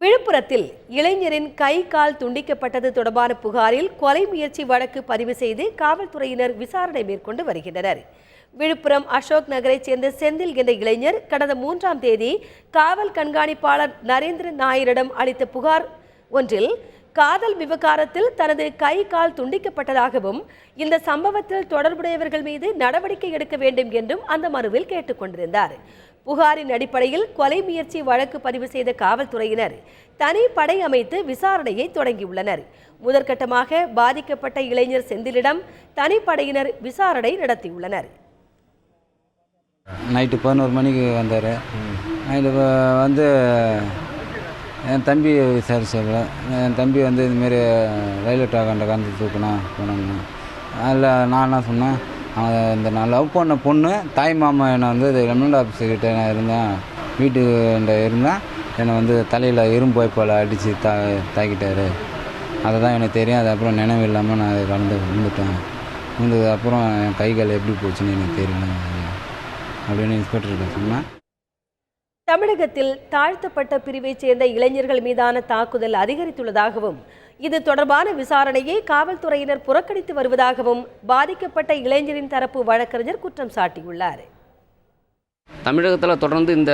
விழுப்புரத்தில் இளைஞரின் கை கால் துண்டிக்கப்பட்டது தொடர்பான புகாரில் கொலை முயற்சி வழக்கு பதிவு செய்து காவல்துறையினர் விசாரணை மேற்கொண்டு வருகின்றனர். விழுப்புரம் அசோக் நகரைச் சேர்ந்த செந்தில் என்ற இளைஞர் கடந்த 3ஆம் தேதி காவல் கண்காணிப்பாளர் நரேந்திரன் நாயரிடம் அளித்த புகார் ஒன்றில் காதல் விவகாரத்தில் தனது கை கால் துண்டிக்கப்பட்டதாகவும் இந்த சம்பவத்தில் தொடர்புடையவர்கள் மீது நடவடிக்கை எடுக்க வேண்டும் என்றும் அந்த மனுவில் கேட்டுக்கொண்டிருந்தார். புகாரின் அடிப்படையில் கொலை முயற்சி வழக்கு பதிவு செய்த காவல்துறையினர் தனி படை அமைத்து விசாரணையை தொடங்கியுள்ளனர். முதற்கட்டமாக பாதிக்கப்பட்ட இளைஞர் செந்திலிடம் தனிப்படையினர் விசாரணை நடத்தியுள்ளனர். நைட்டு 11 மணிக்கு வந்தார். நைட்டு வந்து என் தம்பி விசாரிச்சார். என் தம்பி வந்து இதுமாரி ரயில்வே ட்ராக்காண்ட கலந்து தூக்கணும் போனோம்னா அதில் நான் என்ன சொன்னேன், இந்த நான் லவ் பண்ண பொண்ணு தாய் மாமா என்னை வந்து ரெமண்ட் ஆஃபீஸர்கிட்ட நான் இருந்தேன், வீட்டுக்கிட்ட இருந்தேன், என்னை வந்து தலையில் இரும்பு பைப்பால் அடித்து தாக்கிட்டார். அதை தான் எனக்கு தெரியும். அது அப்புறம் நினைவு இல்லாமல் நான் கலந்து விழுந்துட்டேன். விழுந்ததுக்கப்புறம் என் கைகள் எப்படி போச்சுன்னு எனக்கு தெரியல அப்படின்னு இன்ஸ்பெக்டர்கிட்ட சொன்னேன். தமிழகத்தில் தாழ்த்தப்பட்ட பிரிவைச் சேர்ந்த இளைஞர்கள் மீதான தாக்குதல் அதிகரித்துள்ளதாகவும் இது தொடர்பான விசாரணையை காவல்துறையினர் புறக்கணித்து வருவதாகவும் பாதிக்கப்பட்ட இளைஞரின் தரப்பு வழக்கறிஞர் குற்றம் சாட்டியுள்ளார். தமிழகத்தில் தொடர்ந்து இந்த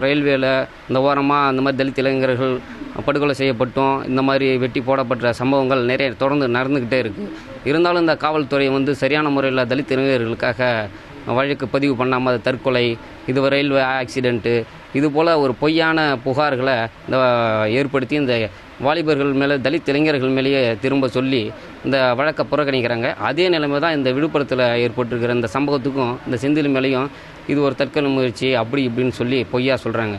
ரயில்வேல இந்த ஓரமாக இந்த மாதிரி தலித் இளைஞர்கள் படுகொலை செய்யப்பட்டும் இந்த மாதிரி வெட்டி போடப்பட்ட சம்பவங்கள் நிறைய தொடர்ந்து நடந்துக்கிட்டே இருக்குது. இருந்தாலும் இந்த காவல்துறை வந்து சரியான முறையில் தலித் இளைஞர்களுக்காக வழக்கு பதிவு பண்ணாமல் அது தற்கொலை, இது ரயில்வே ஆக்சிடெண்ட்டு, இது போல் ஒரு பொய்யான புகார்களை இந்த ஏற்படுத்தி இந்த வாலிபர்கள் மேலே தலித் இளைஞர்கள் மேலேயே திரும்ப சொல்லி இந்த வழக்கை புறக்கணிக்கிறாங்க. அதே நிலைமை தான் இந்த விழுப்புரத்தில் ஏற்பட்டிருக்கிற இந்த சம்பவத்துக்கும் இந்த செந்தில் மேலேயும் இது ஒரு தற்கொலை முயற்சி அப்படி இப்படின்னு சொல்லி பொய்யா சொல்கிறாங்க.